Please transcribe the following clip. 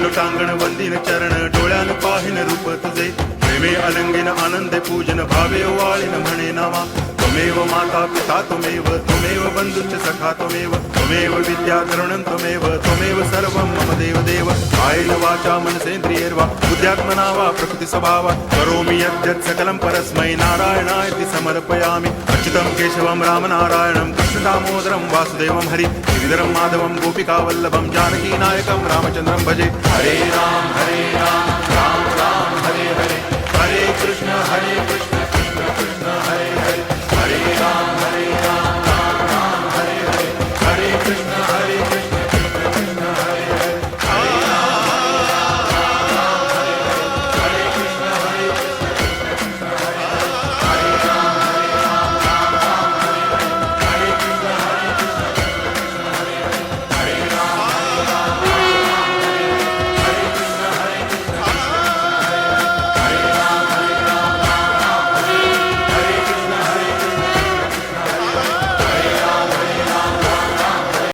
लोटांगण वंदिन चरण डोळ्यान पाहिन रूप तुझे प्रेमे अलंगिन आनंदे पूजन भावे वाळीन म्हणे नावा त्वमेव माता पिता त्वमेव बंधुश्च सखा त्वमेव विद्या तरुणं त्वमेव सर्वं मम देव कायेन वाचा मनसेन्द्रियैर्वा बुद्ध्यात्मना वा प्रकृति स्वभावा करोमि यद्यत् सकलं परस्मै नारायणायति समर्पयामि अच्युतं केशवं रामनारायणं कृष्णदामोदरं वासुदेवं हरि गिरिधरं माधवं गोपिकावल्लभं जानकीनायकं रामचन्द्रं भजे हरे राम राम राम हरे हरे हरे कृष्ण